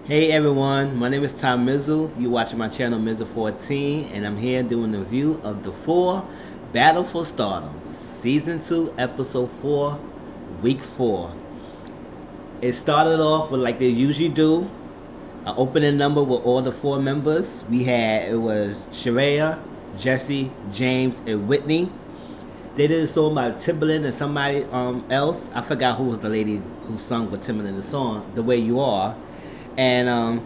Hey everyone, my name is Tom Mizzle. You're watching my channel Mizzle14, and I'm here doing a review of the 4 Battle for Stardom, Season 2, Episode 4, Week 4. It started off with like they usually do, an opening number with all the 4 members. It was Sharaya, Jesse, James, and Whitney. They did a song by Timbaland and somebody else. I forgot who was the lady who sung with Timbaland the song, The Way You Are. And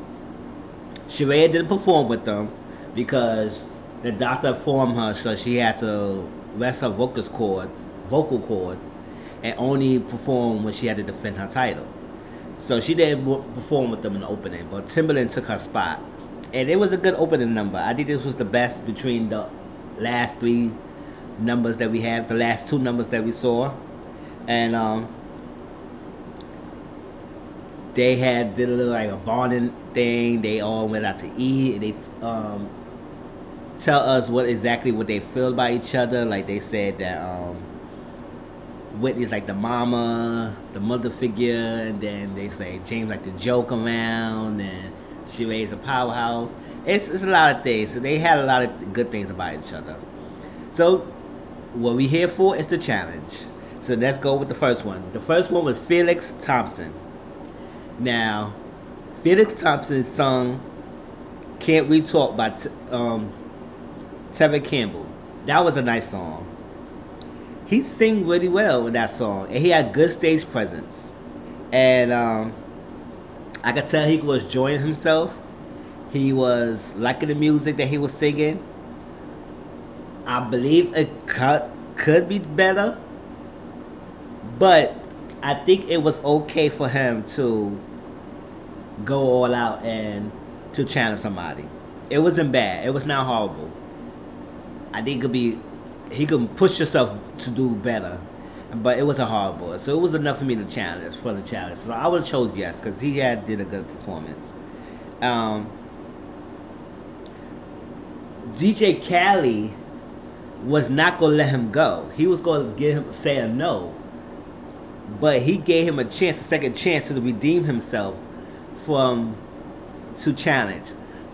Sharaya didn't perform with them because the doctor informed her, so she had to rest her vocal cords, and only perform when she had to defend her title. So she didn't perform with them in the opening, but Timbaland took her spot, and it was a good opening number. I think this was the best between the last 3 numbers that we have, the last 2 numbers that we saw, and they did a little like a bonding thing. They all went out to eat, and they tell us exactly what they feel about each other. Like they said that Whitney's like the mother figure, and then they say James like to joke around, and she raised a powerhouse. It's a lot of things. So they had a lot of good things about each other. So what we here for is the challenge. So let's go with the first one. The first one was Felix Thompson. Now, Felix Thompson sung "Can't We Talk" by Tevin Campbell. That was a nice song. He sang really well in that song, and he had good stage presence. And I could tell he was enjoying himself. He was liking the music that he was singing. I believe it could be better, but I think it was okay for him to go all out and to challenge somebody. It wasn't bad. It was not horrible. I think he could push himself to do better, but it wasn't horrible. So it was enough for me to challenge for the challenge. So I would have chose yes because he did a good performance. DJ Khaled was not gonna let him go. He was gonna say a no. But he gave him a second chance to redeem himself to challenge.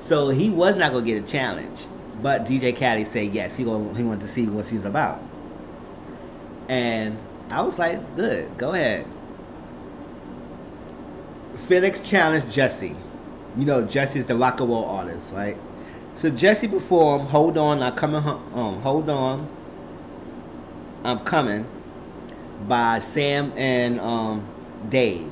So he was not gonna get a challenge. But DJ Khaled said yes. He wanted to see what he's about. And I was like, good, go ahead. Felix challenged Jesse. You know, Jesse's the rock and roll artist, right? So Jesse performed "Hold On, I'm Coming Home." "Hold On, I'm Coming" by Sam and Dave.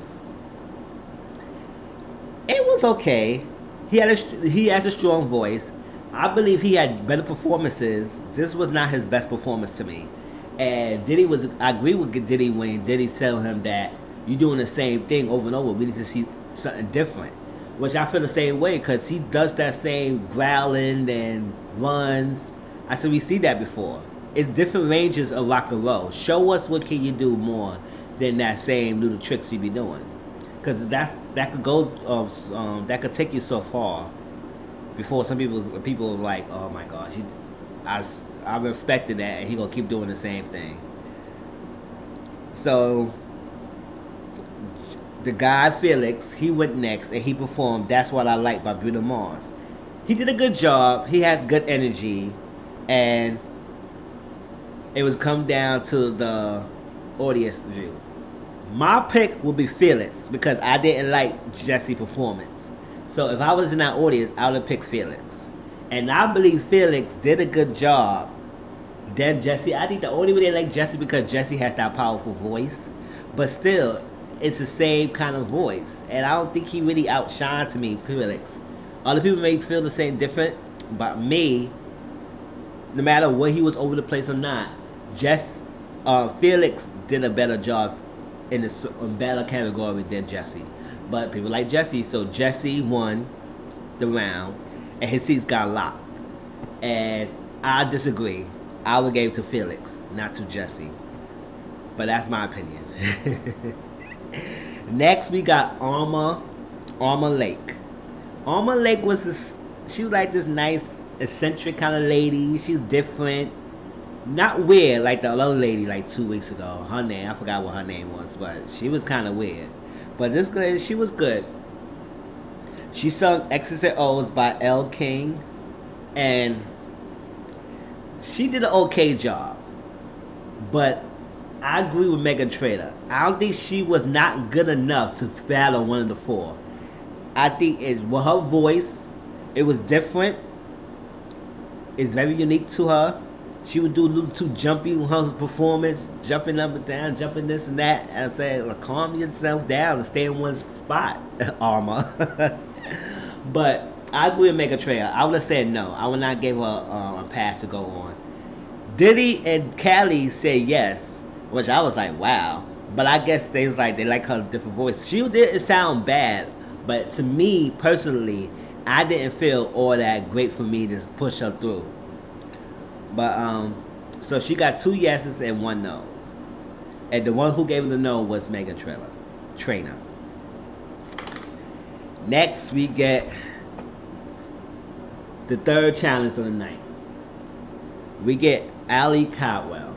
It was okay. He has a strong voice. I believe he had better performances. This was not his best performance to me. And I agree with Diddy when Diddy tell him that you're doing the same thing over and over. We need to see something different. Which I feel the same way because he does that same growling and runs. I said we see that before. It's different ranges of rock and roll. Show us what can you do more than that same little tricks you be doing, because that could take you so far. Before some people was like, oh my gosh, I respected that, and he gonna keep doing the same thing. So the guy Felix, he went next and he performed "That's What I Like" by Bruno Mars. He did a good job. He had good energy, and it was come down to the audience view. My pick will be Felix because I didn't like Jesse's performance. So if I was in that audience, I would have picked Felix. And I believe Felix did a good job than Jesse. I think the only way they like Jesse because Jesse has that powerful voice. But still, it's the same kind of voice. And I don't think he really outshined to me, Felix. Other people may feel the same different, but me, no matter what he was over the place or not, Felix did a better job in a better category than Jesse. But people like Jesse, so Jesse won the round, and his seats got locked. And I disagree. I would give it to Felix, not to Jesse. But that's my opinion. Next, we got Alma Lake. Alma Lake she was like this nice, eccentric kind of lady. She's different. Not weird like the other lady like 2 weeks ago. Her name, I forgot what her name was, but she was kind of weird. But this lady, she was good. She sung X's and O's by Elle King, and she did an okay job. But I agree with Megan Trainor. I don't think she was not good enough to battle one of the four. I think it with her voice, it was different. It's very unique to her. She would do a little too jumpy with her performance, jumping up and down, jumping this and that. And I said, well, calm yourself down and stay in one spot, Armor. But I agree with Megan Trainor. I would have said no. I would not give her a pass to go on. Diddy and Callie said yes, which I was like, wow. But I guess they was like they like her different voice. She didn't sound bad, but to me personally, I didn't feel all that great for me to push her through. But so she got 2 yeses and 1 no's, and the one who gave her the no was Megan Trainor. Next we get the third challenge of the night. We get Ali Caldwell.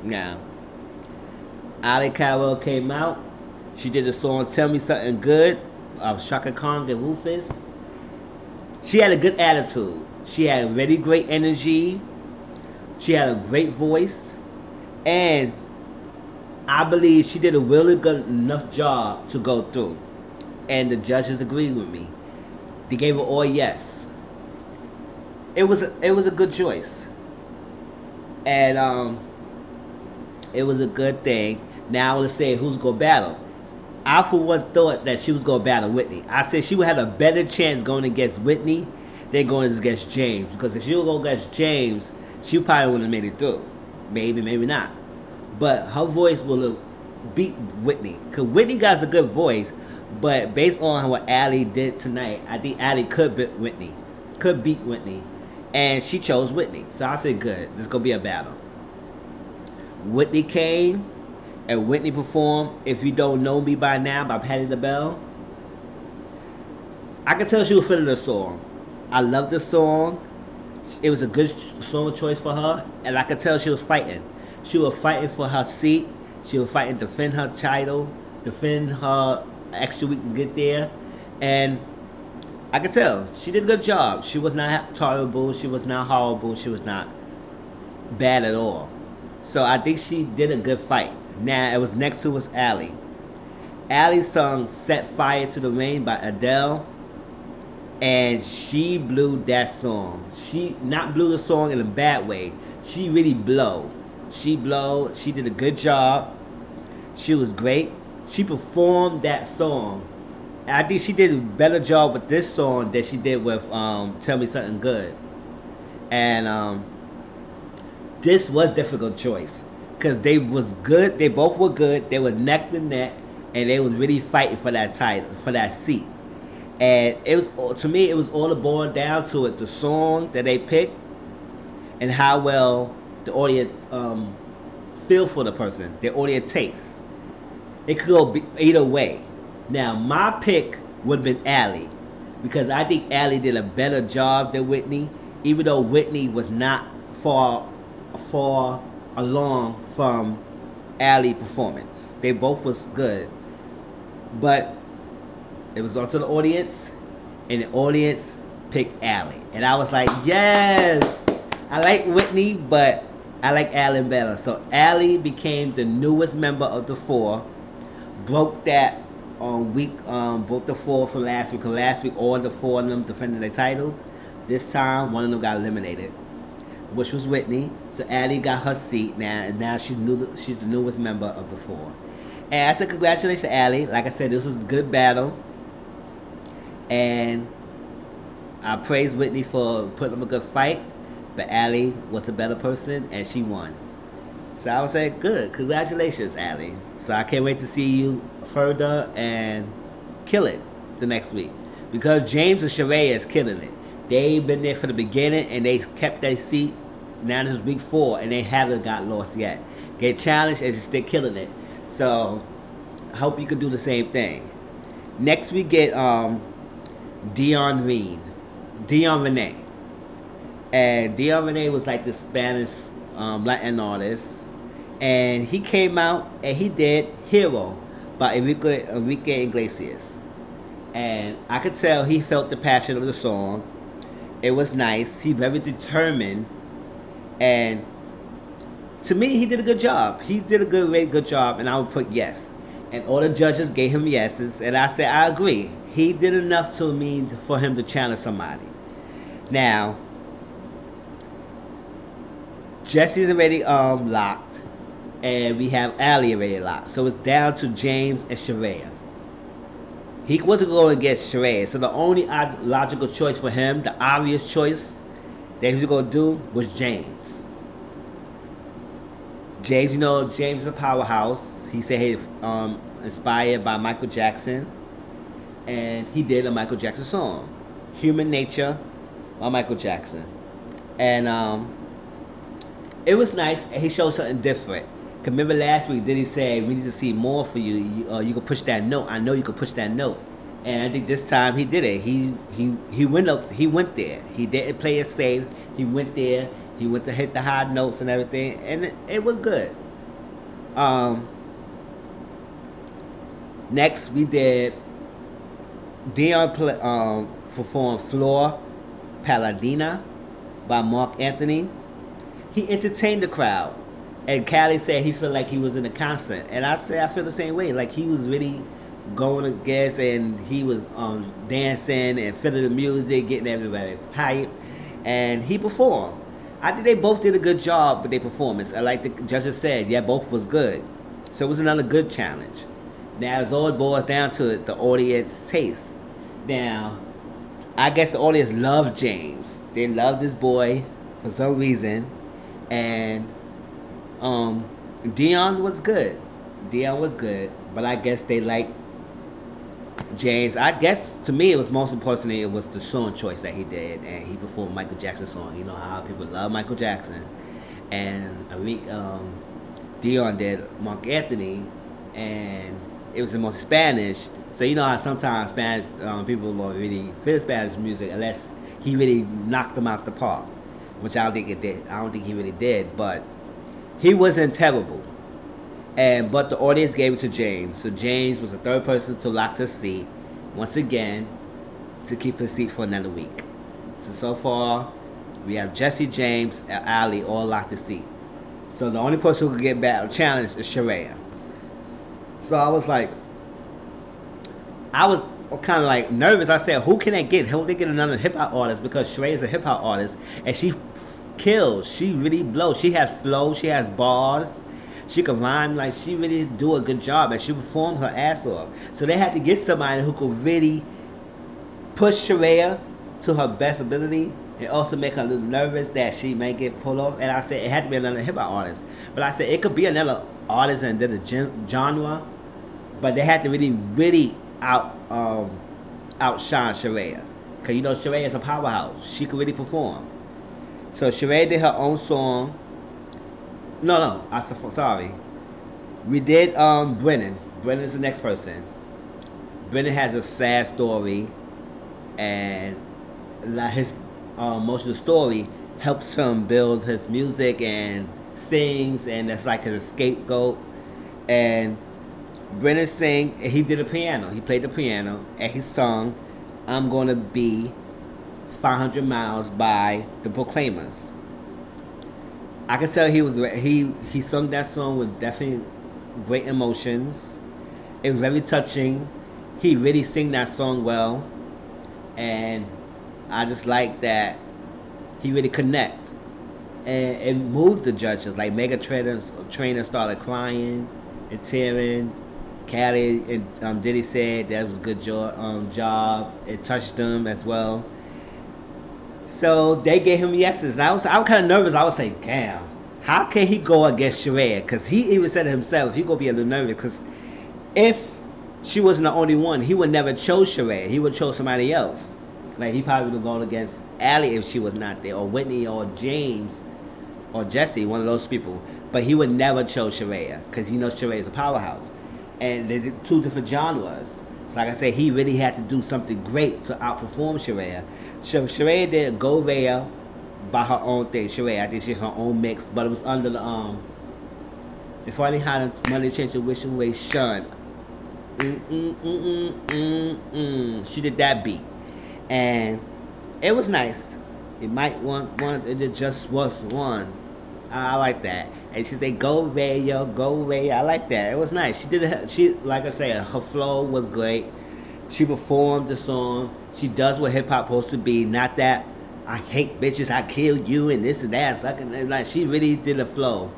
Now, Ali Caldwell came out. She did the song "Tell Me Something Good" of Chaka Khan and Rufus. She had a good attitude. She had really great energy. She had a great voice, and I believe she did a really good enough job to go through. And the judges agreed with me. They gave her all yes. It was a good choice, and it was a good thing. Now I want to say who's gonna battle. I for one thought that she was gonna battle Whitney. I said she would have a better chance going against Whitney than going against James, because if she would go against James, she probably would have made it through. Maybe, maybe not. But her voice will have beat Whitney, because Whitney got a good voice. But based on what Ali did tonight, I think Ali could beat Whitney. Could beat Whitney. And she chose Whitney. So I said, good. This is going to be a battle. Whitney came, and Whitney performed If You Don't Know Me By Now by Patti LaBelle. I could tell she was feeling the song. I love the song. It was a good song choice for her. And I could tell she was fighting. She was fighting for her seat. She was fighting to defend her title, defend her extra week to get there. And I could tell she did a good job. She was not terrible. She was not horrible. She was not bad at all. So I think she did a good fight. Now it was next to was Ali. Ali sung Set Fire to the Rain by Adele. And she blew that song. She not blew the song in a bad way. She really blow. She did a good job. She was great. She performed that song. And I think she did a better job with this song than she did with Tell Me Something Good. And this was a difficult choice, because they was good. They both were good. They were neck to neck, and they was really fighting for that title, for that seat. And it was, to me, it was all boiled down to it: the song that they picked, and how well the audience feel for the person, their audience taste. It could go either way. Now, my pick would have been Ali, because I think Ali did a better job than Whitney, even though Whitney was not far along from Ali's performance. They both was good, but it was up to the audience, and the audience picked Ali, and I was like, yes, I like Whitney, but I like Ali better. So Ali became the newest member of the 4. Broke that broke the 4 from last week. Cause last week all the 4 of them defended their titles. This time one of them got eliminated, which was Whitney. So Ali got her seat now, and now she's the newest member of the 4. And I said congratulations to Ali. Like I said, this was a good battle, and I praise Whitney for putting up a good fight. But Ali was the better person, and she won. So I would say, good. Congratulations, Ali. So I can't wait to see you further and kill it the next week. Because James and Sharaya is killing it. They've been there from the beginning, and they kept their seat. Now this is week 4, and they haven't got lost yet. Get challenged, and they're killing it. So I hope you can do the same thing. Next we get Dion Renee. And Dion Renee was like the Spanish Latin artist. And he came out and he did Hero by Enrique Iglesias. and I could tell he felt the passion of the song. It was nice. He very determined, and to me, he did a good job. He did a very good job, and I would put yes. And all the judges gave him yeses, and I said I agree. He did enough to me for him to challenge somebody. Now, Jesse's already locked, and we have Ali already locked. So it's down to James and Sharaya. He wasn't going against Sharaya, so the only logical choice for him, the obvious choice that he was going to do, was James. James, James is a powerhouse. He said he's inspired by Michael Jackson, and he did a Michael Jackson song, "Human Nature" by Michael Jackson, and it was nice. And he showed something different. Cause remember last week, did he say we need to see more for you? You can push that note. I know you can push that note, and I think this time he did it. He went up. He went there. He didn't play it safe. He went there. He went to hit the high notes and everything, and it was good. Next we did Dion performed Flor, Palidina by Marc Anthony. He entertained the crowd, and Callie said he felt like he was in a concert, and I said I feel the same way. Like he was really going against, and he was dancing and feeling the music, getting everybody hype, and he performed. I think they both did a good job with their performance. I like the judges said, yeah, both was good. So it was another good challenge. Now it all boils down to the audience taste. Now, I guess the audience loved James. They loved this boy for some reason, and Dion was good. Dion was good, but I guess they liked James. I guess to me it was most importantly it was the song choice that he did, and he performed Michael Jackson song. You know how people love Michael Jackson, and Dion did Marc Anthony, and it was the most Spanish. So you know how sometimes Spanish people don't really feel Spanish music unless he really knocked them out the park, which I don't think it did. I don't think he really did, but he wasn't terrible. But the audience gave it to James. So James was the third person to lock his seat once again to keep his seat for another week. So far we have Jesse, James, and Ali all locked his seat. So the only person who could get battle challenged is Sharaya. So I was kind of like nervous. I said, who can they get? Who they get another hip hop artist? Because Sharaya is a hip hop artist, and she kills. She really blows. She has flow. She has bars. She could rhyme, like she really do a good job, and she performed her ass off. So they had to get somebody who could really push Sharaya to her best ability, and also make her a little nervous that she may get pulled off. And I said it had to be another hip hop artist, but I said it could be another artist and then the genre, but they had to really outshine Sharaya, cause Sharaya is a powerhouse. She could really perform. So Sharaya did her own song. No, I'm sorry. We did Brennan. Brennan is the next person. Brennan has a sad story, and like his most of the story helps him build his music and sings, and that's like his scapegoat. And Brennan sang. He did a piano. He played the piano, and he sung "I'm Gonna Be 500 Miles" by the Proclaimers. I could tell he sung that song with definitely great emotions. It was very touching. He really sang that song well, and I just like that he really connect, and it moved the judges. Like Mega Trainer started crying and tearing. Callie and Diddy said that was a good job. It touched them as well. So they gave him yeses. And I was kind of nervous. I was saying, damn, how can he go against Sharaya? Because he even said it himself, he going to be a little nervous. Because if she wasn't the only one, he would never chose Sharaya. He would chose somebody else. Like he probably would have gone against Ali if she was not there, or Whitney, or James, or Jesse, one of those people. But he would never chose Sharaya because he knows Sharaya is a powerhouse. And they're two different genres. So like I said, he really had to do something great to outperform Sharaya. So Sharaya did Go Raya by her own thing. Sharaya, I think she had her own mix, but it was under the If Only Had a Money Change to Wish Away Shun. She did that beat, and it was nice. It might want one. It just was one. I like that. And she said, "Go Raya, go Raya." I like that. It was nice. She did it. She, like I said, her flow was great. She performed the song. She does what hip hop supposed to be. Not that I hate bitches, I kill you, and this and that. Like she really did a flow,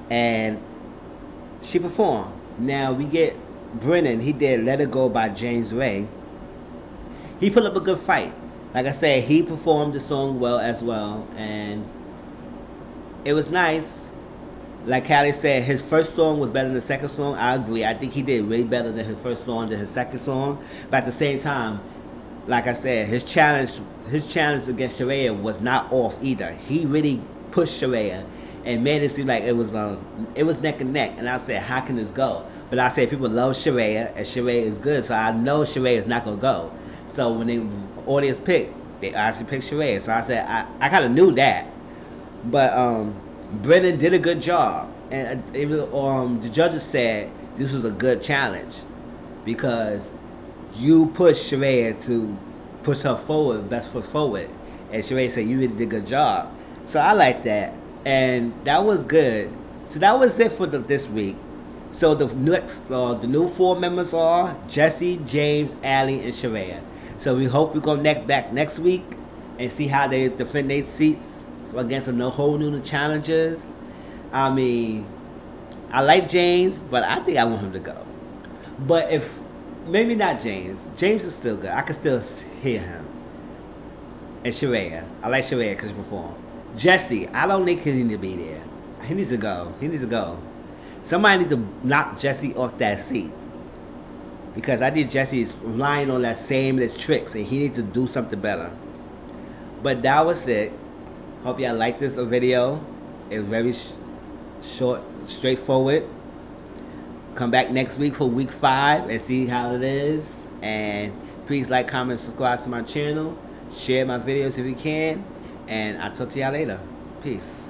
and she performed. Now we get Brennan. He did "Let It Go" by James Ray. He put up a good fight. Like I said, he performed the song well as well, and it was nice. Like Callie said, his first song was better than the second song. I agree. I think he did way better than his first song than his second song. But at the same time, like I said, his challenge against Sharaya was not off either. He really pushed Sharaya and made it seem like it was neck and neck. And I said, how can this go? But I said people love Sharaya and Sharaya is good, so I know Sharaya is not gonna go. So when the audience picked, they actually picked Sharaya. So I said I kind of knew that, but Brennan did a good job, and the judges said this was a good challenge because you pushed Sharaya to push her forward, best foot forward, and Sharaya said you really did a good job. So I like that, and that was good. So that was it for this week. So the new four members are Jesse, James, Allie, and Sharaya. So we hope we go back next week and see how they defend their seats against a whole new challenges. I mean, I like James, but I think I want him to go. But if maybe not James. James is still good. I can still hear him. And Sharaya. I like Sharaya because she performed. Jesse, I don't think he needs to be there. He needs to go. He needs to go. Somebody needs to knock Jesse off that seat. Because I think Jesse is relying on that same tricks and he needs to do something better. But that was it. Hope y'all like this video. It's very short, straightforward. Come back next week for week 5 and see how it is. And please like, comment, subscribe to my channel. Share my videos if you can. And I'll talk to y'all later. Peace.